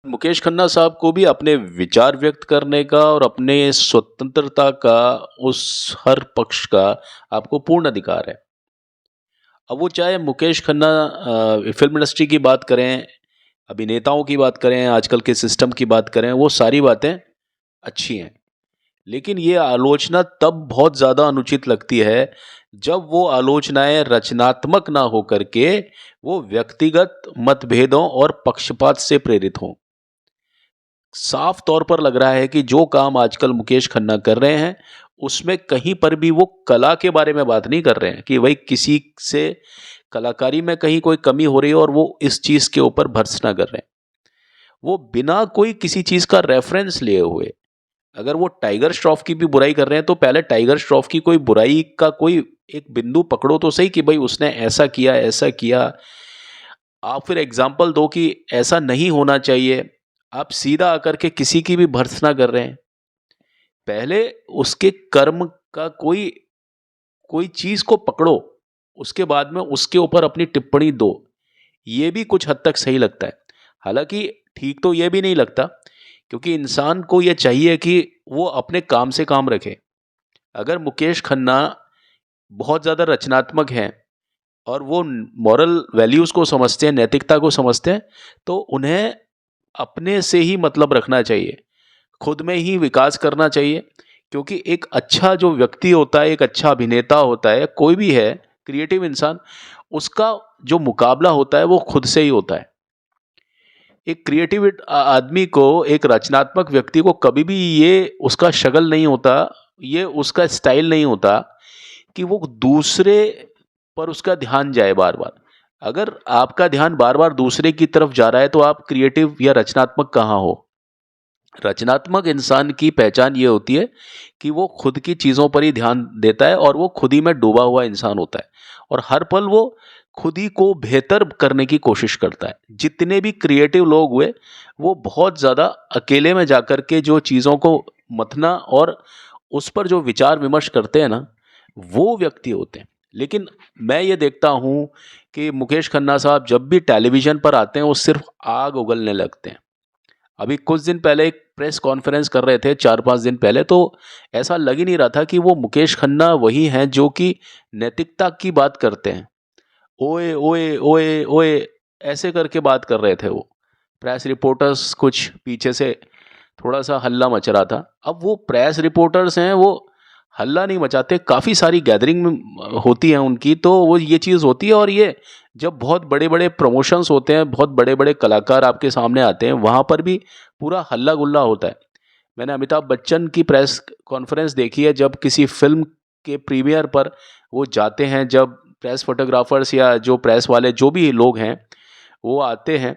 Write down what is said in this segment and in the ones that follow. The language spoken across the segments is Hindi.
मुकेश खन्ना साहब को भी अपने विचार व्यक्त करने का और अपने स्वतंत्रता का उस हर पक्ष का आपको पूर्ण अधिकार है। अब वो चाहे मुकेश खन्ना फ़िल्म इंडस्ट्री की बात करें, अभिनेताओं की बात करें, आजकल के सिस्टम की बात करें, वो सारी बातें अच्छी हैं। लेकिन ये आलोचना तब बहुत ज़्यादा अनुचित लगती है, जब वो आलोचनाएँ रचनात्मक ना हो करके, वो व्यक्तिगत मतभेदों और पक्षपात से प्रेरित हों। साफ तौर पर लग रहा है कि जो काम आजकल मुकेश खन्ना कर रहे हैं, उसमें कहीं पर भी वो कला के बारे में बात नहीं कर रहे हैं कि भई किसी से कलाकारी में कहीं कोई कमी हो रही है और वो इस चीज़ के ऊपर भर्त्सना कर रहे हैं। वो बिना कोई किसी चीज़ का रेफ़रेंस लिए हुए, अगर वो टाइगर श्रॉफ की भी बुराई कर रहे हैं, तो पहले टाइगर श्रॉफ की कोई बुराई का कोई एक बिंदु पकड़ो तो सही कि भई उसने ऐसा किया, ऐसा किया। आप फिर एग्ज़ाम्पल दो कि ऐसा नहीं होना चाहिए। आप सीधा आकर के किसी की भी भर्त्सना कर रहे हैं। पहले उसके कर्म का कोई कोई चीज़ को पकड़ो, उसके बाद में उसके ऊपर अपनी टिप्पणी दो। ये भी कुछ हद तक सही लगता है। हालाँकि ठीक तो ये भी नहीं लगता, क्योंकि इंसान को ये चाहिए कि वो अपने काम से काम रखे। अगर मुकेश खन्ना बहुत ज़्यादा रचनात्मक हैं और वो मॉरल वैल्यूज़ को समझते हैं, नैतिकता को समझते हैं, तो उन्हें अपने से ही मतलब रखना चाहिए। खुद में ही विकास करना चाहिए, क्योंकि एक अच्छा जो व्यक्ति होता है, एक अच्छा अभिनेता होता है, कोई भी है, क्रिएटिव इंसान, उसका जो मुकाबला होता है वो खुद से ही होता है। एक क्रिएटिव आदमी को, एक रचनात्मक व्यक्ति को कभी भी ये उसका शगल नहीं होता, ये उसका स्टाइल नहीं होता कि वो दूसरे पर उसका ध्यान जाए बार-बार। अगर आपका ध्यान बार-बार दूसरे की तरफ जा रहा है, तो आप क्रिएटिव या रचनात्मक कहाँ हो? रचनात्मक इंसान की पहचान ये होती है कि वो खुद की चीज़ों पर ही ध्यान देता है और वो खुद ही में डूबा हुआ इंसान होता है और हर पल वो खुद ही को बेहतर करने की कोशिश करता है। जितने भी क्रिएटिव लोग हुए, वो बहुत ज़्यादा अकेले में जाकर के जो चीज़ों को मथना और उस पर जो विचार विमर्श करते हैं ना, वो व्यक्ति होते हैं। लेकिन मैं ये देखता हूँ कि मुकेश खन्ना साहब जब भी टेलीविज़न पर आते हैं, वो सिर्फ़ आग उगलने लगते हैं। अभी कुछ दिन पहले एक प्रेस कॉन्फ्रेंस कर रहे थे, 4-5 दिन पहले, तो ऐसा लग ही नहीं रहा था कि वो मुकेश खन्ना वही हैं जो कि नैतिकता की बात करते हैं। ओए, ओए, ओए, ओए ऐसे करके बात कर रहे थे वो। प्रेस रिपोर्टर्स कुछ पीछे से थोड़ा-सा हल्ला मच रहा था। अब वो प्रेस रिपोर्टर्स हैं, वो हल्ला नहीं मचाते, काफ़ी सारी गैदरिंग होती है उनकी, तो वो ये चीज़ होती है। और ये जब बहुत बड़े-बड़े प्रमोशंस होते हैं, बहुत बड़े-बड़े कलाकार आपके सामने आते हैं, वहाँ पर भी पूरा हल्ला-गुल्ला होता है। मैंने अमिताभ बच्चन की प्रेस कॉन्फ्रेंस देखी है, जब किसी फ़िल्म के प्रीमियर पर वो जाते हैं, जब प्रेस फ़ोटोग्राफ़र्स या जो प्रेस वाले जो भी लोग हैं, वो आते हैं,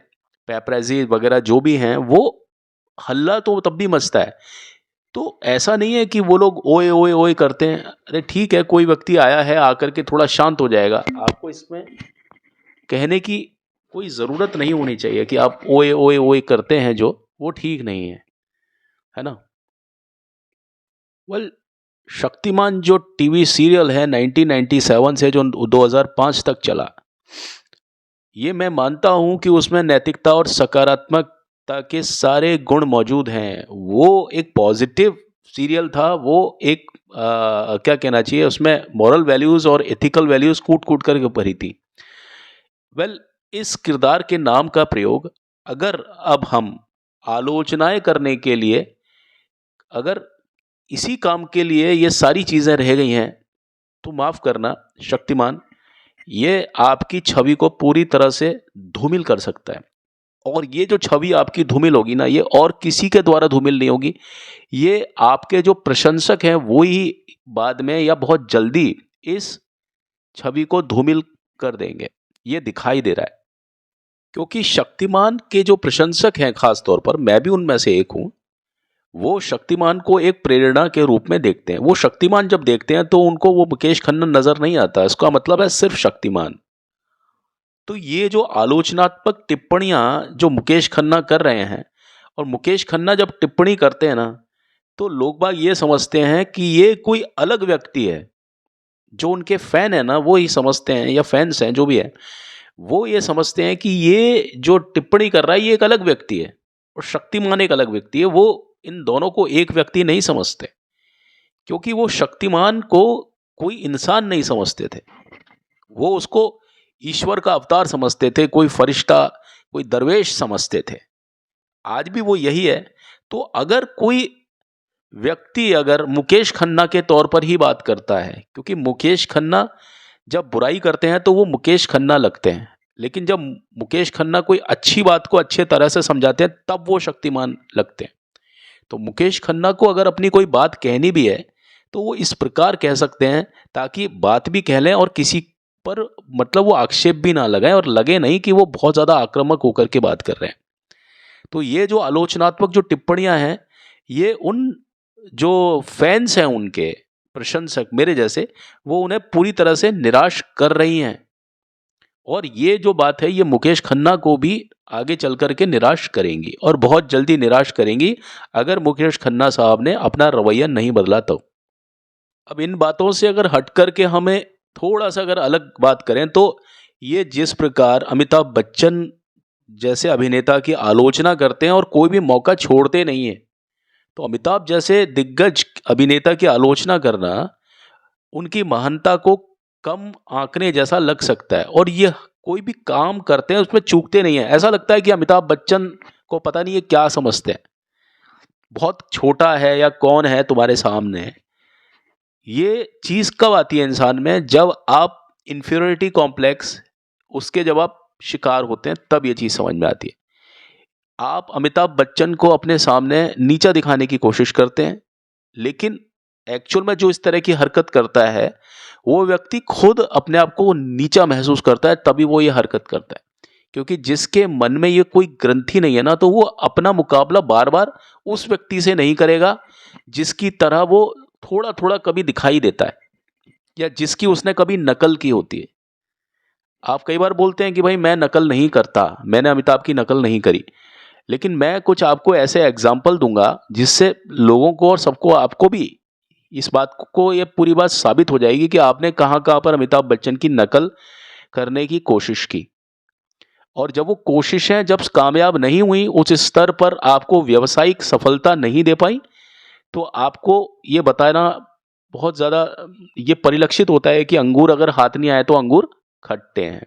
पेपराज़ी वग़ैरह जो भी हैं, वो हल्ला तो तब भी मचता है। तो ऐसा नहीं है कि वो लोग ओए, ओए, ओए करते हैं। अरे ठीक है, कोई व्यक्ति आया है, आकर के थोड़ा शांत हो जाएगा। आपको इसमें कहने की कोई ज़रूरत नहीं होनी चाहिए कि आप ओए, ओए, ओए करते हैं जो, वो ठीक नहीं है ना? वेल, शक्तिमान जो टीवी सीरियल है 1997 से जो 2005 तक चला, ये मैं मानता हूँ कि उसमें नैतिकता और सकारात्मकता के सारे गुण मौजूद हैं। वो एक पॉज़िटिव सीरियल था, वो एक क्या कहना चाहिए, उसमें मॉरल वैल्यूज़ और एथिकल वैल्यूज़ कूट-कूट कर के भरी थी। वेल, इस किरदार के नाम का प्रयोग अगर अब हम आलोचनाएँ करने के लिए, अगर इसी काम के लिए ये सारी चीज़ें रह गई हैं, तो माफ़ करना शक्तिमान, ये आपकी छवि को पूरी तरह से धूमिल कर सकता है। और ये जो छवि आपकी धूमिल होगी ना, ये और किसी के द्वारा धूमिल नहीं होगी। ये आपके जो प्रशंसक हैं, वो ही बाद में या बहुत जल्दी इस छवि को धूमिल कर देंगे। ये दिखाई दे रहा है। क्योंकि शक्तिमान के जो प्रशंसक हैं, ख़ास तौर पर मैं भी उनमें से एक हूँ, वो शक्तिमान को एक प्रेरणा के रूप में देखते हैं। वो शक्तिमान जब देखते हैं, तो उनको वो मुकेश खन्ना नज़र नहीं आता। इसका मतलब है सिर्फ़ शक्तिमान। तो ये जो आलोचनात्मक टिप्पणियाँ जो मुकेश खन्ना कर रहे हैं, और मुकेश खन्ना जब टिप्पणी करते हैं ना, तो लोग बाग ये समझते हैं कि ये कोई अलग व्यक्ति है। जो उनके फ़ैन हैं ना, वो ही समझते हैं, या फ़ैन्स हैं जो भी है, वो ये समझते हैं कि ये जो टिप्पणी कर रहा है, ये एक अलग व्यक्ति है। और शक्तिमान एक अलग व्यक्ति है। वो इन दोनों को एक व्यक्ति नहीं समझते, क्योंकि वो शक्तिमान को कोई इंसान नहीं समझते थे, वो उसको ईश्वर का अवतार समझते थे, कोई फरिश्ता, कोई दरवेश समझते थे। आज भी वो यही है। तो अगर कोई व्यक्ति अगर मुकेश खन्ना के तौर पर ही बात करता है, क्योंकि मुकेश खन्ना जब बुराई करते हैं तो वो मुकेश खन्ना लगते हैं, लेकिन जब मुकेश खन्ना कोई अच्छी बात को अच्छे तरह से समझाते हैं तब वो शक्तिमान लगते हैं। तो मुकेश खन्ना को अगर अपनी कोई बात कहनी भी है तो वो इस प्रकार कह सकते हैं ताकि बात भी कह लें और किसी पर मतलब वो आक्षेप भी ना लगाएं और लगे नहीं कि वो बहुत ज़्यादा आक्रामक होकर के बात कर रहे हैं। तो ये जो आलोचनात्मक जो टिप्पणियां हैं, ये उन जो फैंस हैं उनके प्रशंसक मेरे जैसे, वो उन्हें पूरी तरह से निराश कर रही हैं। और ये जो बात है ये मुकेश खन्ना को भी आगे चल कर के निराश करेंगी और बहुत जल्दी निराश करेंगी अगर मुकेश खन्ना साहब ने अपना रवैया नहीं बदला तो। अब इन बातों से अगर हट कर के हमें थोड़ा सा अगर अलग बात करें तो ये जिस प्रकार अमिताभ बच्चन जैसे अभिनेता की आलोचना करते हैं और कोई भी मौका छोड़ते नहीं है, तो अमिताभ जैसे दिग्गज अभिनेता की आलोचना करना उनकी महानता को कम आंकने जैसा लग सकता है। और ये कोई भी काम करते हैं उसमें चूकते नहीं है। ऐसा लगता है कि अमिताभ बच्चन को पता नहीं ये क्या समझते हैं, बहुत छोटा है या कौन है तुम्हारे सामने। ये चीज़ कब आती है इंसान में, जब आप इन्फीरियरिटी कॉम्प्लेक्स उसके जब आप शिकार होते हैं तब ये चीज़ समझ में आती है। आप अमिताभ बच्चन को अपने सामने नीचा दिखाने की कोशिश करते हैं, लेकिन एक्चुअल में जो इस तरह की हरकत करता है वो व्यक्ति खुद अपने आप को नीचा महसूस करता है, तभी वो ये हरकत करता है। क्योंकि जिसके मन में ये कोई ग्रंथि नहीं है ना, तो वो अपना मुकाबला बार बार उस व्यक्ति से नहीं करेगा जिसकी तरह वो थोड़ा थोड़ा कभी दिखाई देता है या जिसकी उसने कभी नकल की होती है। आप कई बार बोलते हैं कि भाई मैं नकल नहीं करता, मैंने अमिताभ की नकल नहीं करी, लेकिन मैं कुछ आपको ऐसे एग्जाम्पल दूंगा जिससे लोगों को और सबको, आपको भी इस बात को, ये पूरी बात साबित हो जाएगी कि आपने कहाँ कहाँ पर अमिताभ बच्चन की नकल करने की कोशिश की। और जब वो कोशिशें जब कामयाब नहीं हुई, उस स्तर पर आपको व्यावसायिक सफलता नहीं दे पाई, तो आपको ये बताना बहुत ज़्यादा ये परिलक्षित होता है कि अंगूर अगर हाथ नहीं आए तो अंगूर खट्टे हैं।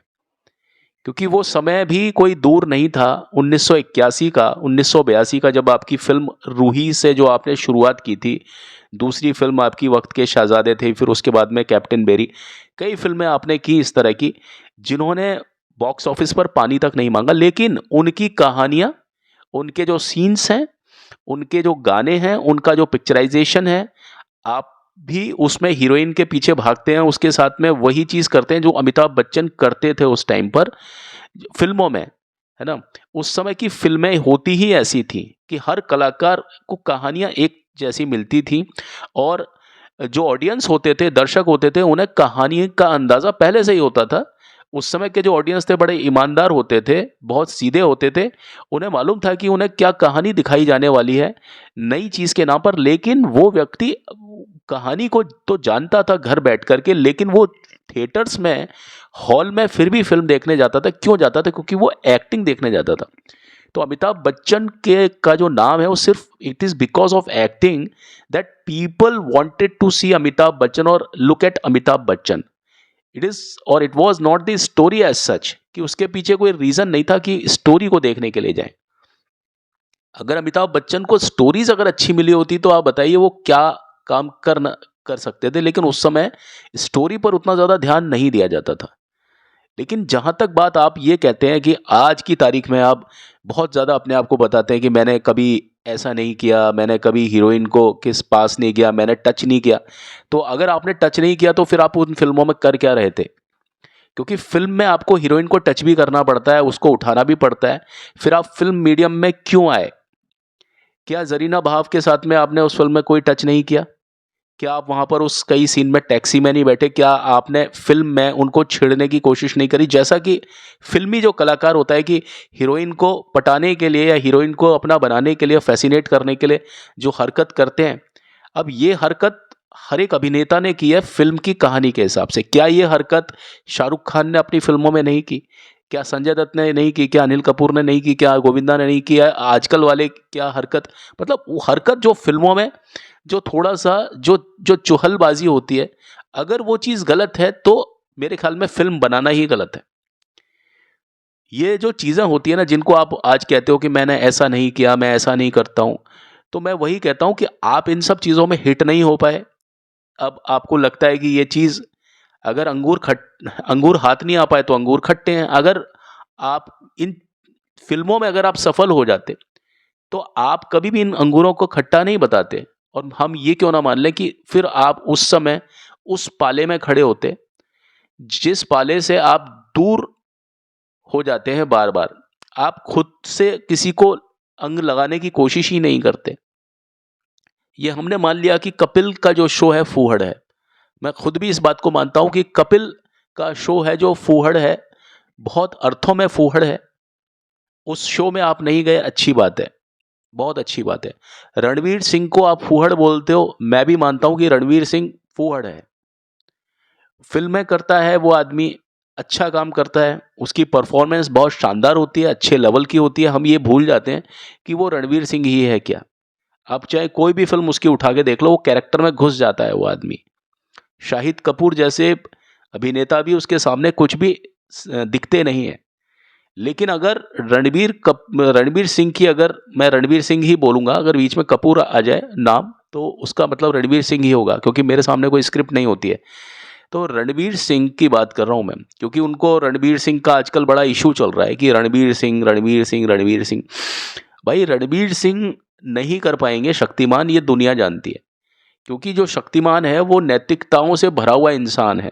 क्योंकि वो समय भी कोई दूर नहीं था 1981 का, 1982 का, जब आपकी फिल्म रूही से जो आपने शुरुआत की थी, दूसरी फिल्म आपकी वक्त के शहजादे थे, फिर उसके बाद में कैप्टन बेरी, कई फिल्में आपने की इस तरह की जिन्होंने बॉक्स ऑफिस पर पानी तक नहीं मांगा, लेकिन उनकी कहानियाँ, उनके जो सीन्स हैं, उनके जो गाने हैं, उनका जो पिक्चराइजेशन है, आप भी उसमें हीरोइन के पीछे भागते हैं, उसके साथ में वही चीज़ करते हैं जो अमिताभ बच्चन करते थे उस टाइम पर फिल्मों में, है ना। उस समय की फिल्में होती ही ऐसी थी कि हर कलाकार को कहानियाँ एक जैसी मिलती थी और जो ऑडियंस होते थे, दर्शक होते थे, उन्हें कहानी का अंदाज़ा पहले से ही होता था। उस समय के जो ऑडियंस थे बड़े ईमानदार होते थे, बहुत सीधे होते थे, उन्हें मालूम था कि उन्हें क्या कहानी दिखाई जाने वाली है नई चीज़ के नाम पर। लेकिन वो व्यक्ति कहानी को तो जानता था घर बैठ करके, लेकिन वो थिएटर्स में, हॉल में फिर भी फिल्म देखने जाता था। क्यों जाता था? क्योंकि वो एक्टिंग देखने जाता था। तो अमिताभ बच्चन के का जो नाम है वो सिर्फ it is because of acting that people wanted to see Amitabh Bachchan और look at Amitabh Bachchan. It is और it was not the story as such, कि उसके पीछे कोई रीज़न नहीं था कि स्टोरी को देखने के लिए जाएं। अगर अमिताभ बच्चन को स्टोरीज अगर अच्छी मिली होती तो आप बताइए वो क्या काम कर सकते थे, लेकिन उस समय स्टोरी पर उतना ज़्यादा ध्यान नहीं दिया जाता था। लेकिन जहाँ तक बात आप ये कहते हैं कि आज की तारीख में आप बहुत ज़्यादा अपने आप को बताते हैं कि मैंने कभी ऐसा नहीं किया, मैंने कभी हीरोइन को किस पास नहीं किया, मैंने टच नहीं किया, तो अगर आपने टच नहीं किया तो फिर आप उन फिल्मों में कर क्या रहे थे? क्योंकि फिल्म में आपको हीरोइन को टच भी करना पड़ता है, उसको उठाना भी पड़ता है। फिर आप फिल्म मीडियम में क्यों आए? क्या जरीना भाव के साथ में आपने उस फिल्म में कोई टच नहीं किया? क्या आप वहाँ पर उस कई सीन में टैक्सी में नहीं बैठे? क्या आपने फिल्म में उनको छेड़ने की कोशिश नहीं करी? जैसा कि फिल्मी जो कलाकार होता है कि हीरोइन को पटाने के लिए या हीरोइन को अपना बनाने के लिए, फैसिनेट करने के लिए जो हरकत करते हैं, अब ये हरकत हर एक अभिनेता ने की है फिल्म की कहानी के हिसाब से। क्या ये हरकत शाहरुख खान ने अपनी फिल्मों में नहीं की? क्या संजय दत्त ने नहीं की, क्या अनिल कपूर ने नहीं की, क्या गोविंदा ने नहीं किया, आजकल वाले क्या हरकत, मतलब वो हरकत जो फिल्मों में जो थोड़ा सा जो जो चुहलबाजी होती है, अगर वो चीज़ गलत है तो मेरे ख्याल में फिल्म बनाना ही गलत है। ये जो चीज़ें होती है ना, जिनको आप आज कहते हो कि मैंने ऐसा नहीं किया, मैं ऐसा नहीं करता हूँ, तो मैं वही कहता हूँ कि आप इन सब चीज़ों में हिट नहीं हो पाए। अब आपको लगता है कि ये चीज़, अगर अंगूर हाथ नहीं आ पाए तो अंगूर खट्टे हैं। अगर आप इन फ़िल्मों में अगर आप सफल हो जाते, तो आप कभी भी इन अंगूरों को खट्टा नहीं बताते। और हम ये क्यों ना मान लें कि फिर आप उस समय उस पाले में खड़े होते, जिस पाले से आप दूर हो जाते हैं बार-बार। आप खुद से किसी को अंग लगाने की कोशिश ही नहीं करते। ये हमने मान लिया कि कपिल का जो शो है फूहड़ है। मैं खुद भी इस बात को मानता हूँ कि कपिल का शो है जो फूहड़ है, बहुत अर्थों में फूहड़ है। उस शो में आप नहीं गए, अच्छी बात है, बहुत अच्छी बात है। रणवीर सिंह को आप फूहड़ बोलते हो, मैं भी मानता हूँ कि रणवीर सिंह फूहड़ है। फ़िल्में करता है वो आदमी, अच्छा काम करता है, उसकी परफ़ॉर्मेंस बहुत शानदार होती है, अच्छे लेवल की होती है। हम ये भूल जाते हैं कि वो रणवीर सिंह ही है क्या। आप चाहे कोई भी फ़िल्म उसकी उठा के देख लो, वो कैरेक्टर में घुस जाता है वो आदमी। शाहिद कपूर जैसे अभिनेता भी उसके सामने कुछ भी दिखते नहीं हैं। लेकिन अगर रणवीर सिंह की, अगर मैं रणवीर सिंह ही बोलूँगा, अगर बीच में कपूर आ जाए नाम, तो उसका मतलब रणवीर सिंह ही होगा, क्योंकि मेरे सामने कोई स्क्रिप्ट नहीं होती है। तो रणवीर सिंह की बात कर रहा हूँ मैं, क्योंकि उनको रणवीर सिंह का आजकल बड़ा इशू चल रहा है कि रणवीर सिंह, रणवीर सिंह, रणवीर सिंह। भाई रणवीर सिंह नहीं कर पाएंगे शक्तिमान, ये दुनिया जानती है। क्योंकि जो शक्तिमान है वो नैतिकताओं से भरा हुआ इंसान है।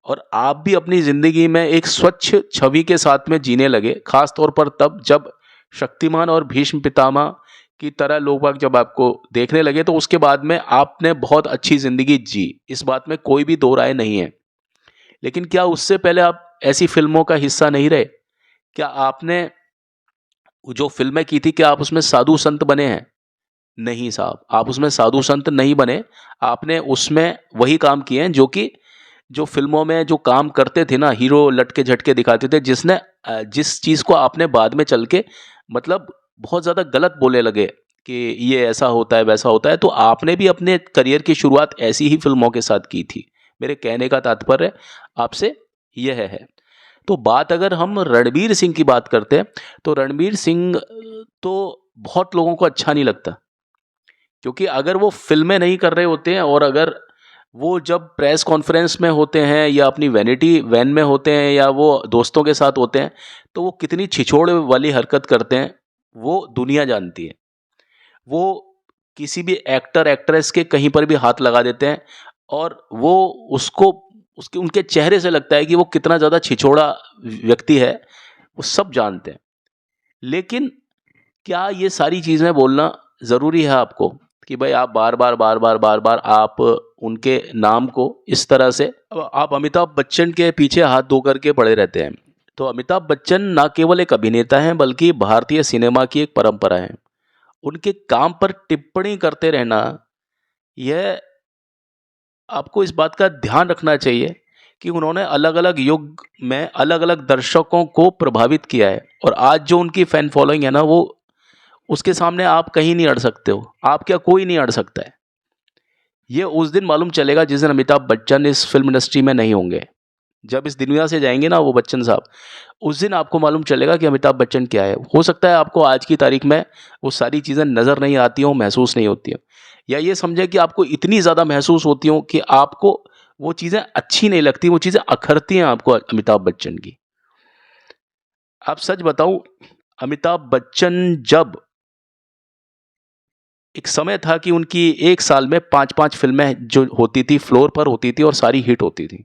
और आप भी अपनी ज़िंदगी में एक स्वच्छ छवि के साथ में जीने लगे, खास तौर पर तब जब शक्तिमान और भीष्म पितामह की तरह लोग बाग जब आपको देखने लगे, तो उसके बाद में आपने बहुत अच्छी ज़िंदगी जी, इस बात में कोई भी दो राय नहीं है। लेकिन क्या उससे पहले आप ऐसी फ़िल्मों का हिस्सा नहीं रहे? क्या आपने जो फ़िल्में की थी, क्या आप उसमें साधु संत बने हैं? नहीं साहब, आप उसमें साधु संत नहीं बने। आपने उसमें वही काम किए हैं जो कि जो फ़िल्मों में जो काम करते थे ना, हीरो लटके-झटके दिखाते थे, जिस चीज़ को आपने बाद में चल के मतलब बहुत ज़्यादा गलत बोलने लगे कि ये ऐसा होता है, वैसा होता है, तो आपने भी अपने करियर की शुरुआत ऐसी ही फ़िल्मों के साथ की थी। मेरे कहने का तात्पर्य आपसे यह है। तो बात अगर हम रणवीर सिंह की बात करते हैं, तो रणवीर सिंह तो बहुत लोगों को अच्छा नहीं लगता। क्योंकि अगर वो फ़िल्में नहीं कर रहे होते हैं, और अगर वो जब प्रेस कॉन्फ्रेंस में होते हैं या अपनी वैनिटी वैन में होते हैं या वो दोस्तों के साथ होते हैं, तो वो कितनी छिछोड़ वाली हरकत करते हैं, वो दुनिया जानती है। वो किसी भी एक्टर एक्ट्रेस के कहीं पर भी हाथ लगा देते हैं, और वो उसको उसके उनके चेहरे से लगता है कि वो कितना ज़्यादा छिछोड़ा व्यक्ति है, वो सब जानते हैं। लेकिन क्या ये सारी चीज़ें बोलना ज़रूरी है आपको, कि भाई आप बार-बार, बार-बार, बार-बार आप उनके नाम को इस तरह से, अब आप अमिताभ बच्चन के पीछे हाथ धो कर के पड़े रहते हैं। तो अमिताभ बच्चन ना केवल एक अभिनेता हैं, बल्कि भारतीय सिनेमा की एक परंपरा है। उनके काम पर टिप्पणी करते रहना, यह आपको इस बात का ध्यान रखना चाहिए कि उन्होंने अलग-अलग युग में अलग-अलग दर्शकों को प्रभावित किया है, और आज जो उनकी फैन फॉलोइंग है ना, वो उसके सामने आप कहीं नहीं अड़ सकते हो। आप क्या, कोई नहीं अड़ सकता है। ये उस दिन मालूम चलेगा जिस दिन अमिताभ बच्चन इस फ़िल्म इंडस्ट्री में नहीं होंगे। जब इस दुनिया से जाएँगे ना वो बच्चन साहब, उस दिन आपको मालूम चलेगा कि अमिताभ बच्चन क्या है। हो सकता है आपको आज की तारीख में वो सारी चीज़ें नज़र नहीं आती हों, महसूस नहीं होती हों। या ये समझें कि आपको इतनी ज़्यादा महसूस होती हों कि आपको वो चीज़ें अच्छी नहीं लगती, वो चीज़ें अखरती हैं आपको अमिताभ बच्चन की। आप सच बताऊँ, अमिताभ बच्चन जब एक समय था कि उनकी एक साल में 5-5 फ़िल्में जो होती थी, फ्लोर पर होती थी और सारी हिट होती थी।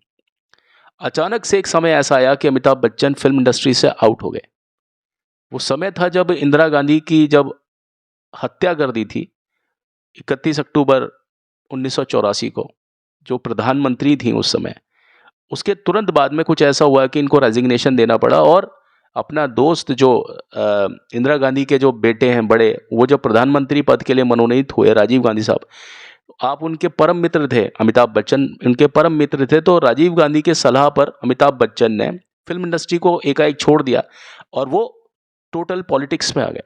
अचानक से एक समय ऐसा आया कि अमिताभ बच्चन फ़िल्म इंडस्ट्री से आउट हो गए। वो समय था जब इंदिरा गांधी की जब हत्या कर दी थी, 31 अक्टूबर 1984 को, जो प्रधानमंत्री थीं उस समय। उसके तुरंत बाद में कुछ ऐसा हुआ कि इनको रेज़िग्नेशन देना पड़ा, और अपना दोस्त जो इंदिरा गांधी के जो बेटे हैं बड़े, वो जब प्रधानमंत्री पद के लिए मनोनीत हुए, राजीव गांधी साहब, आप उनके परम मित्र थे, अमिताभ बच्चन उनके परम मित्र थे। तो राजीव गांधी के सलाह पर अमिताभ बच्चन ने फिल्म इंडस्ट्री को एकाएक छोड़ दिया और वो टोटल पॉलिटिक्स में आ गए।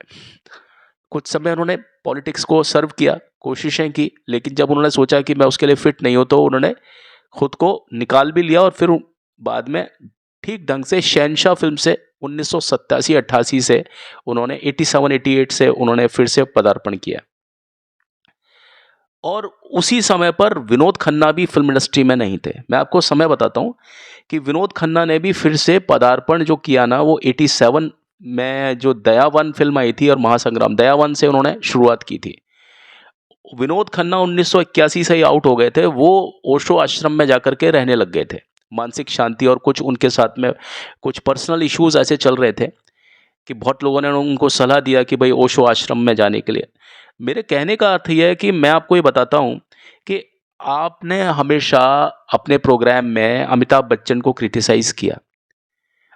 कुछ समय उन्होंने पॉलिटिक्स को सर्व किया, कोशिशें की, लेकिन जब उन्होंने सोचा कि मैं उसके लिए फिट नहीं हूँ तो उन्होंने खुद को निकाल भी लिया और फिर बाद में ठीक ढंग से शहंशाह फिल्म से 1987-88 से उन्होंने 87-88 से उन्होंने फिर से पदार्पण किया। और उसी समय पर विनोद खन्ना भी फिल्म इंडस्ट्री में नहीं थे। मैं आपको समय बताता हूँ कि विनोद खन्ना ने भी फिर से पदार्पण जो किया ना, वो 87 में जो दयावान फिल्म आई थी और महासंग्राम, दयावान से उन्होंने शुरुआत की थी। विनोद खन्ना 1981 से ही आउट हो गए थे। वो ओशो आश्रम में जाकर के रहने लग गए थे, मानसिक शांति और कुछ उनके साथ में कुछ पर्सनल इश्यूज ऐसे चल रहे थे कि बहुत लोगों ने उनको सलाह दिया कि भाई ओशो आश्रम में जाने के लिए। मेरे कहने का अर्थ यह है कि मैं आपको ये बताता हूँ कि आपने हमेशा अपने प्रोग्राम में अमिताभ बच्चन को क्रिटिसाइज़ किया।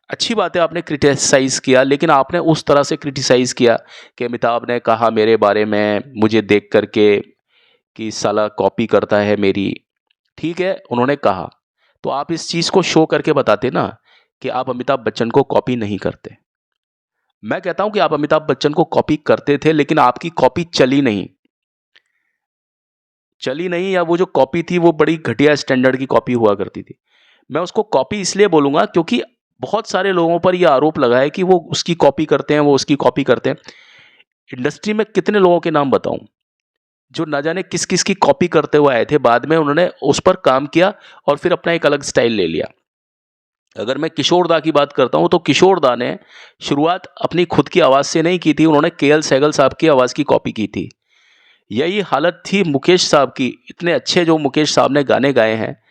अच्छी बात है, आपने क्रिटिसाइज़ किया, लेकिन आपने उस तरह से क्रिटिसाइज़ किया कि अमिताभ ने कहा मेरे बारे में मुझे देख करके कि साला कॉपी करता है मेरी। ठीक है, उन्होंने कहा, तो आप इस चीज़ को शो करके बताते ना कि आप अमिताभ बच्चन को कॉपी नहीं करते। मैं कहता हूं कि आप अमिताभ बच्चन को कॉपी करते थे, लेकिन आपकी कॉपी चली नहीं, या वो जो कॉपी थी वो बड़ी घटिया स्टैंडर्ड की कॉपी हुआ करती थी। मैं उसको कॉपी इसलिए बोलूंगा क्योंकि बहुत सारे लोगों पर यह आरोप लगा है कि वो उसकी कॉपी करते हैं, वो उसकी कॉपी करते हैं। इंडस्ट्री में कितने लोगों के नाम बताऊं जो ना जाने किस किस की कॉपी करते हुए आए थे, बाद में उन्होंने उस पर काम किया और फिर अपना एक अलग स्टाइल ले लिया। अगर मैं किशोर दा की बात करता हूं तो किशोर दा ने शुरुआत अपनी खुद की आवाज़ से नहीं की थी, उन्होंने केएल सहगल साहब की आवाज़ की कॉपी की थी। यही हालत थी मुकेश साहब की। इतने अच्छे जो मुकेश साहब ने गाने गाए हैं,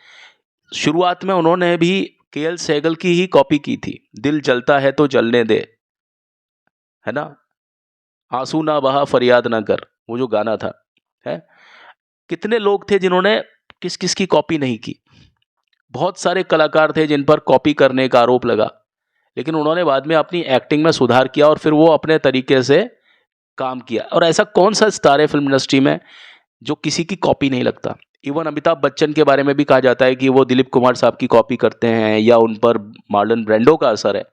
शुरुआत में उन्होंने भी केएल सहगल की ही कॉपी की थी। दिल जलता है तो जलने दे, है ना, आंसू ना बहा फरियाद ना कर, वो जो गाना था है। कितने लोग थे जिन्होंने किस किस की कॉपी नहीं की। बहुत सारे कलाकार थे जिन पर कॉपी करने का आरोप लगा, लेकिन उन्होंने बाद में अपनी एक्टिंग में सुधार किया और फिर वो अपने तरीके से काम किया। और ऐसा कौन सा स्टार है फिल्म इंडस्ट्री में जो किसी की कॉपी नहीं लगता। इवन अमिताभ बच्चन के बारे में भी कहा जाता है कि वो दिलीप कुमार साहब की कॉपी करते हैं या उन पर मार्लन ब्रांडो का असर है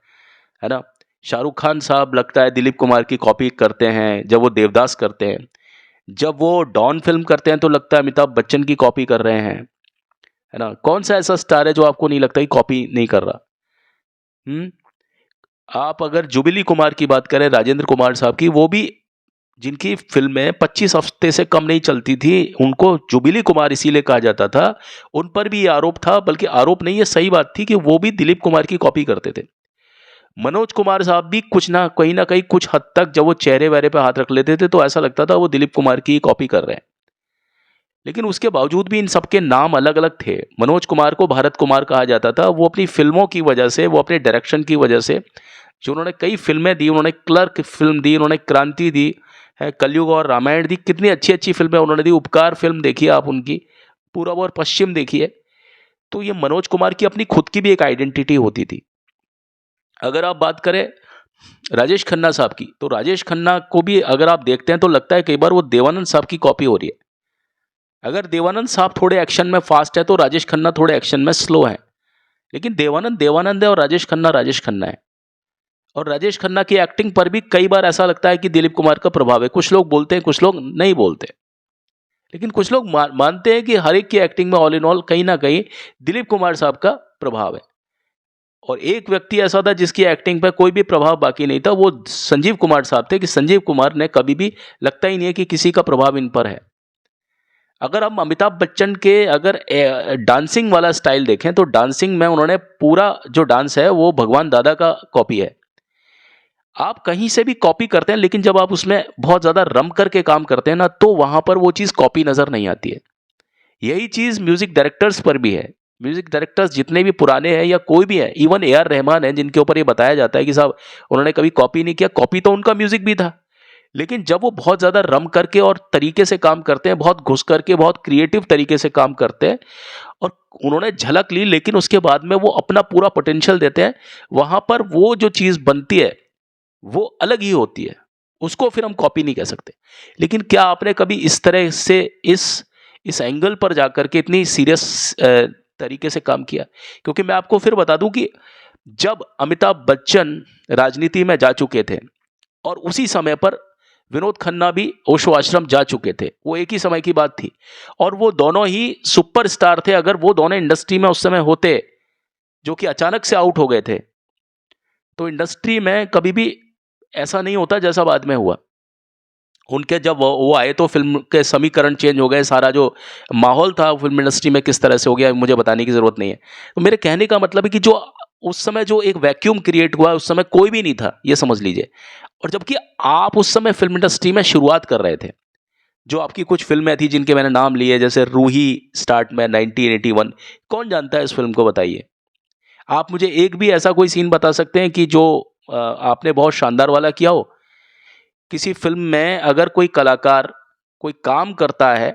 ना। शाहरुख खान साहब लगता है दिलीप कुमार की कॉपी करते हैं जब वो देवदास करते हैं। जब वो डॉन फिल्म करते हैं तो लगता है अमिताभ बच्चन की कॉपी कर रहे हैं, है ना। कौन सा ऐसा स्टार है जो आपको नहीं लगता कि कॉपी नहीं कर रहा। आप अगर जुबिली कुमार की बात करें, राजेंद्र कुमार साहब की, वो भी जिनकी फिल्में 25 हफ्ते से कम नहीं चलती थी, उनको जुबिली कुमार इसीलिए कहा जाता था। उन पर भी ये आरोप था, बल्कि आरोप नहीं, ये सही बात थी कि वो भी दिलीप कुमार की कॉपी करते थे। मनोज कुमार साहब भी कुछ ना कहीं कुछ हद तक जब वो चेहरे वेहरे पे हाथ रख लेते थे तो ऐसा लगता था वो दिलीप कुमार की कॉपी कर रहे हैं। लेकिन उसके बावजूद भी इन सबके नाम अलग अलग थे। मनोज कुमार को भारत कुमार कहा जाता था। वो अपनी फिल्मों की वजह से, वो अपने डायरेक्शन की वजह से, जो उन्होंने कई फिल्में दी, उन्होंने क्लर्क फिल्म दी, उन्होंने क्रांति दी है, कलयुग और रामायण दी, कितनी अच्छी अच्छी फिल्में उन्होंने दी। उपकार फिल्म देखिए आप उनकी, पूरब और पश्चिम देखिए। तो ये मनोज कुमार की अपनी खुद की भी एक आइडेंटिटी होती थी। अगर आप बात करें राजेश खन्ना साहब की, तो राजेश खन्ना को भी अगर आप देखते हैं तो लगता है कई बार वो देवानंद साहब की कॉपी हो रही है। अगर देवानंद साहब थोड़े एक्शन में फास्ट है तो राजेश खन्ना थोड़े एक्शन में स्लो है, लेकिन देवानंद देवानंद है और राजेश खन्ना है। और राजेश खन्ना की एक्टिंग पर भी कई बार ऐसा लगता है कि दिलीप कुमार का प्रभाव है। कुछ लोग बोलते हैं, कुछ लोग नहीं बोलते, लेकिन कुछ लोग मानते हैं कि हर एक की एक्टिंग में ऑल इन ऑल कहीं ना कहीं दिलीप कुमार साहब का प्रभाव है। और एक व्यक्ति ऐसा था जिसकी एक्टिंग पर कोई भी प्रभाव बाकी नहीं था, वो संजीव कुमार साहब थे। कि संजीव कुमार ने कभी भी लगता ही नहीं है कि किसी का प्रभाव इन पर है। अगर हम अमिताभ बच्चन के अगर डांसिंग वाला स्टाइल देखें तो डांसिंग में उन्होंने पूरा जो डांस है वो भगवान दादा का कॉपी है। आप कहीं से भी कॉपी करते हैं, लेकिन जब आप उसमें बहुत ज़्यादा रम करके काम करते हैं ना, तो वहाँ पर वो चीज़ कॉपी नज़र नहीं आती है। यही चीज़ म्यूज़िक डायरेक्टर्स पर भी है। म्यूज़िक डायरेक्टर्स जितने भी पुराने हैं या कोई भी है, इवन ए आर रहमान है, जिनके ऊपर ये बताया जाता है कि साहब उन्होंने कभी कॉपी नहीं किया, कॉपी तो उनका म्यूज़िक भी था, लेकिन जब वो बहुत ज़्यादा रम करके और तरीके से काम करते हैं, बहुत घुस करके, बहुत क्रिएटिव तरीके से काम करते हैं, और उन्होंने झलक ली, लेकिन उसके बाद में वो अपना पूरा पोटेंशियल देते हैं, वहाँ पर वो जो चीज़ बनती है वो अलग ही होती है। उसको फिर हम कॉपी नहीं कह सकते। लेकिन क्या आपने कभी इस तरह से इस एंगल पर जाकर के इतनी सीरियस तरीके से काम किया? क्योंकि मैं आपको फिर बता दूं कि जब अमिताभ बच्चन राजनीति में जा चुके थे और उसी समय पर विनोद खन्ना भी ओशो आश्रम जा चुके थे, वो एक ही समय की बात थी और वो दोनों ही सुपरस्टार थे। अगर वो दोनों इंडस्ट्री में उस समय होते, जो कि अचानक से आउट हो गए थे, तो इंडस्ट्री में कभी भी ऐसा नहीं होता जैसा बाद में हुआ। उनके जब वो आए तो फिल्म के समीकरण चेंज हो गए, सारा जो माहौल था फिल्म इंडस्ट्री में किस तरह से हो गया मुझे बताने की ज़रूरत नहीं है। तो मेरे कहने का मतलब है कि जो उस समय जो एक वैक्यूम क्रिएट हुआ, उस समय कोई भी नहीं था, ये समझ लीजिए। और जबकि आप उस समय फिल्म इंडस्ट्री में शुरुआत कर रहे थे, जो आपकी कुछ फिल्में थी जिनके मैंने नाम लिए, जैसे रूही स्टार्ट में 1981, कौन जानता है इस फिल्म को, बताइए। आप मुझे एक भी ऐसा कोई सीन बता सकते हैं कि जो आपने बहुत शानदार वाला किया हो। किसी फिल्म में अगर कोई कलाकार कोई काम करता है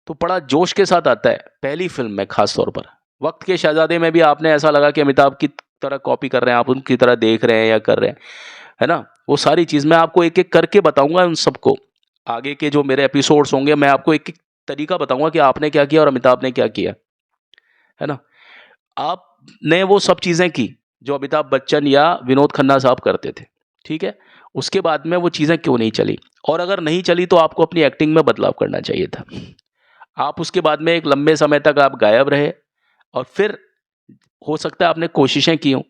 तो बड़ा जोश के साथ आता है, पहली फिल्म में खास तौर पर। वक्त के शहजादे में भी आपने ऐसा लगा कि अमिताभ की तरह कॉपी कर रहे हैं, आप उनकी तरह देख रहे हैं या कर रहे हैं, है ना। वो सारी चीज़ मैं आपको एक एक करके बताऊंगा उन सबको। आगे के जो मेरे एपिसोड्स होंगे मैं आपको एक एक तरीका बताऊंगा कि आपने क्या किया और अमिताभ ने क्या किया, है ना। आपने वो सब चीज़ें की जो अमिताभ बच्चन या विनोद खन्ना साहब करते थे, ठीक है। उसके बाद में वो चीज़ें क्यों नहीं चली, और अगर नहीं चली तो आपको अपनी एक्टिंग में बदलाव करना चाहिए था। आप उसके बाद में एक लंबे समय तक आप गायब रहे और फिर हो सकता है आपने कोशिशें की हों,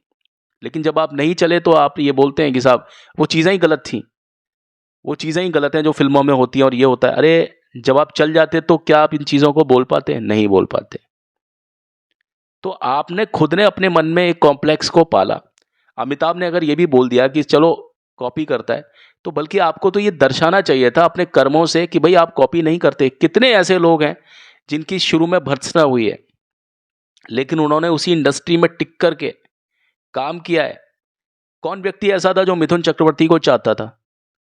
लेकिन जब आप नहीं चले तो आप ये बोलते हैं कि साहब वो चीज़ें ही गलत थी, वो चीज़ें ही गलत हैं जो फिल्मों में होती हैं और ये होता है। अरे जब आप चल जाते तो क्या आप इन चीज़ों को बोल पाते हैं? नहीं बोल पाते। तो आपने खुद ने अपने मन में एक कॉम्प्लेक्स को पाला। अमिताभ ने अगर ये भी बोल दिया कि चलो कॉपी करता है, तो बल्कि आपको तो ये दर्शाना चाहिए था अपने कर्मों से कि भाई आप कॉपी नहीं करते। कितने ऐसे लोग हैं जिनकी शुरू में भर्त्सना हुई है, लेकिन उन्होंने उसी इंडस्ट्री में टिक करके काम किया है। कौन व्यक्ति ऐसा था जो मिथुन चक्रवर्ती को चाहता था?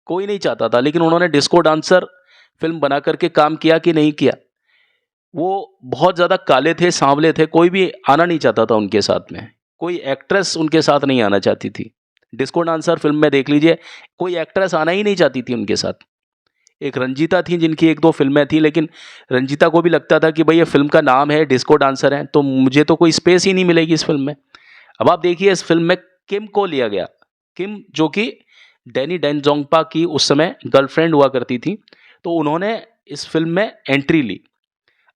कोई नहीं चाहता था, लेकिन उन्होंने डिस्को डांसर फिल्म बना करके काम किया कि नहीं किया? वो बहुत ज़्यादा काले थे, सांवले थे, कोई भी आना नहीं चाहता था उनके साथ में। कोई एक्ट्रेस उनके साथ नहीं आना चाहती थी। डिस्को डांसर फ़िल्म में देख लीजिए, कोई एक्ट्रेस आना ही नहीं चाहती थी उनके साथ। एक रंजीता थी जिनकी 1-2 फ़िल्में थी, लेकिन रंजीता को भी लगता था कि भई ये फ़िल्म का नाम है, डिस्को डांसर हैं, तो मुझे तो कोई स्पेस ही नहीं मिलेगी इस फ़िल्म में। अब आप देखिए इस फ़िल्म में किम को लिया गया। किम जो कि डैनी डेंजोंगपा की उस समय गर्लफ्रेंड हुआ करती थी, तो उन्होंने इस फ़िल्म में एंट्री ली।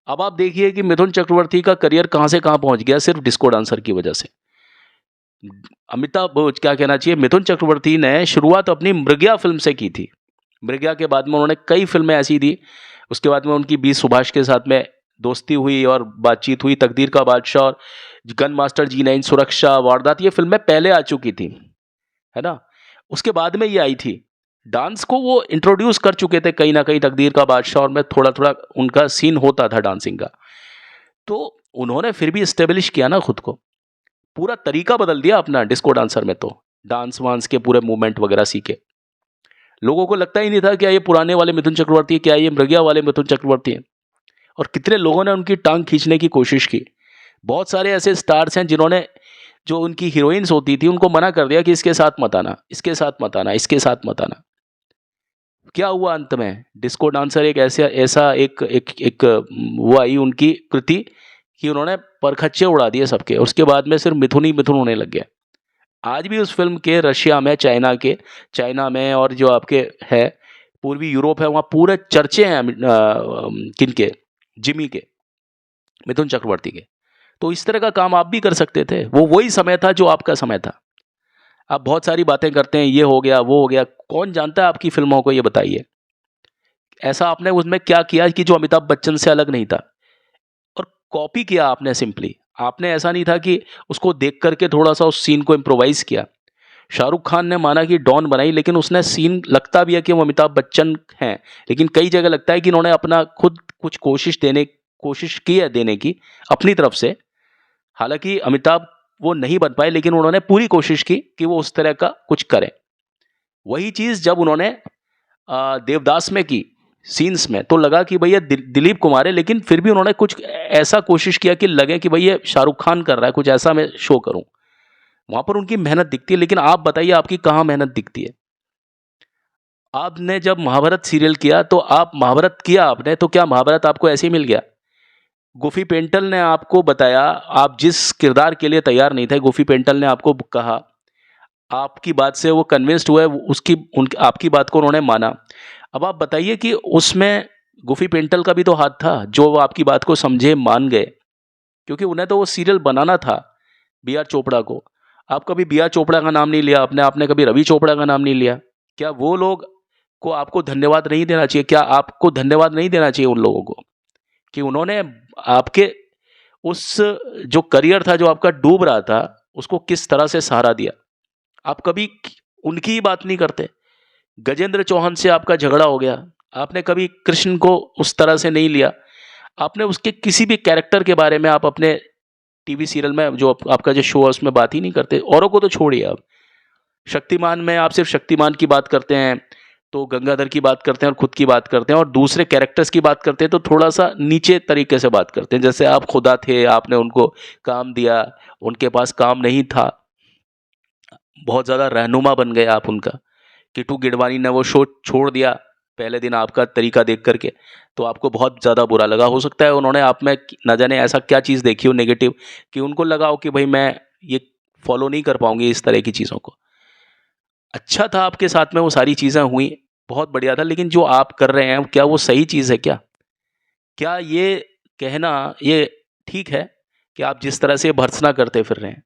अब आप देखिए कि मिथुन चक्रवर्ती का करियर कहाँ से कहाँ पहुँच गया सिर्फ़ डिस्को डांसर की वजह से। क्या कहना चाहिए, मिथुन चक्रवर्ती ने शुरुआत अपनी मृग्या फ़िल्म से की थी। मृग्या के बाद में उन्होंने कई फ़िल्में ऐसी दी, उसके बाद में उनकी बी सुभाष के साथ में दोस्ती हुई और बातचीत हुई, तकदीर का बादशाह और गन मास्टर G9, सुरक्षा, वारदात, ये फ़िल्में पहले आ चुकी थी, है ना? उसके बाद में ये आई थी। डांस को वो इंट्रोड्यूस कर चुके थे कहीं न कहीं, तकदीर का बादशाह और में थोड़ा-थोड़ा उनका सीन होता था डांसिंग का। तो उन्होंने फिर भी एस्टेब्लिश किया ना खुद को। पूरा तरीका बदल दिया अपना डिस्को डांसर में तो। डांस-वांस के पूरे मूवमेंट वगैरह सीखे। लोगों को लगता ही नहीं था क्या ये पुराने वाले मिथुन चक्रवर्ती है, क्या ये मृग्या वाले मिथुन चक्रवर्ती हैं। और कितने लोगों ने उनकी टाँग खींचने की कोशिश की। बहुत सारे ऐसे स्टार्स हैं जिन्होंने, जो उनकी हीरोइन्स होती थी, उनको मना कर दिया कि इसके साथ मत आना, इसके साथ मत आना, इसके साथ मत आना। क्या हुआ अंत में? डिस्को डांसर एक ऐसा ऐसा एक एक एक वो आई उनकी कृति कि उन्होंने परखच्चे उड़ा दिए सबके। उसके बाद में सिर्फ मिथुन ही मिथुन होने लग गया। आज भी उस फ़िल्म के रशिया में, चाइना में और जो आपके है पूर्वी यूरोप है, वहाँ पूरे चर्चे हैं किनके? जिमी के, मिथुन चक्रवर्ती के। तो इस तरह का काम आप भी कर सकते थे। वो वही समय था जो आपका समय था। आप बहुत सारी बातें करते हैं, ये हो गया, वो हो गया। कौन जानता है आपकी फ़िल्मों को, ये बताइए? ऐसा आपने उसमें क्या किया कि जो अमिताभ बच्चन से अलग नहीं था? और कॉपी किया आपने सिंपली। आपने ऐसा नहीं था कि उसको देख करके थोड़ा-सा उस सीन को इम्प्रोवाइज़ किया। शाहरुख खान ने माना कि डॉन बनाई, लेकिन उसने सीन लगता भी है कि वो अमिताभ बच्चन हैं, लेकिन कई जगह लगता है कि इन्होंने अपना खुद कुछ कोशिश की है देने की अपनी तरफ से। हालाँकि अमिताभ वो नहीं बन पाए, लेकिन उन्होंने पूरी कोशिश की कि वो उस तरह का कुछ करें। वही चीज़ जब उन्होंने देवदास में की, सीन्स में, तो लगा कि भई ये दिलीप कुमार है, लेकिन फिर भी उन्होंने कुछ ऐसा कोशिश किया कि लगे कि भई ये शाहरुख खान कर रहा है, कुछ ऐसा मैं शो करूँ। वहाँ पर उनकी मेहनत दिखती है, लेकिन आप बताइए आपकी कहाँ मेहनत दिखती है? आपने जब महाभारत सीरियल किया तो आप महाभारत किया आपने, तो क्या महाभारत आपको ऐसे ही मिल गया? गुफी पेंटल ने आपको बताया, आप जिस किरदार के लिए तैयार नहीं थे, गुफी पेंटल ने आपको कहा, आपकी बात से वो कन्विंस्ड हुए, आपकी बात को उन्होंने माना। अब आप बताइए कि उसमें गुफी पेंटल का भी तो हाथ था, जो वो आपकी बात को समझे, मान गए, क्योंकि उन्हें तो वो सीरियल बनाना था बी आर चोपड़ा को। आप कभी बी आर चोपड़ा का नाम नहीं लिया आपने कभी रवि चोपड़ा का नाम नहीं लिया। क्या वो लोग को आपको धन्यवाद नहीं देना चाहिए? क्या आपको धन्यवाद नहीं देना चाहिए उन लोगों को कि उन्होंने आपके उस जो करियर था, जो आपका डूब रहा था, उसको किस तरह से सहारा दिया? आप कभी उनकी ही बात नहीं करते। गजेंद्र चौहान से आपका झगड़ा हो गया, आपने कभी कृष्ण को उस तरह से नहीं लिया। आपने उसके किसी भी कैरेक्टर के बारे में आप अपने टीवी सीरियल में, जो आपका जो शो है, उसमें बात ही नहीं करते। औरों को तो छोड़िए आप। शक्तिमान में आप सिर्फ शक्तिमान की बात करते हैं, तो गंगाधर की बात करते हैं और खुद की बात करते हैं, और दूसरे कैरेक्टर्स की बात करते हैं तो थोड़ा सा नीचे तरीके से बात करते हैं, जैसे आप खुदा थे, आपने उनको काम दिया, उनके पास काम नहीं था, बहुत ज़्यादा रहनुमा बन गए आप उनका। किटू गिडवानी ने वो शो छोड़ दिया पहले दिन आपका तरीका देख करके, तो आपको बहुत ज़्यादा बुरा लगा। हो सकता है उन्होंने आप में न जाने ऐसा क्या चीज़ देखी हो नेगेटिव, कि उनको लगा हो कि भाई मैं ये फॉलो नहीं कर पाऊंगी इस तरह की चीज़ों को। अच्छा था आपके साथ में वो सारी चीज़ें हुई, बहुत बढ़िया था, लेकिन जो आप कर रहे हैं क्या वो सही चीज़ है क्या? क्या ये कहना ये ठीक है कि आप जिस तरह से भर्त्सना करते फिर रहे हैं?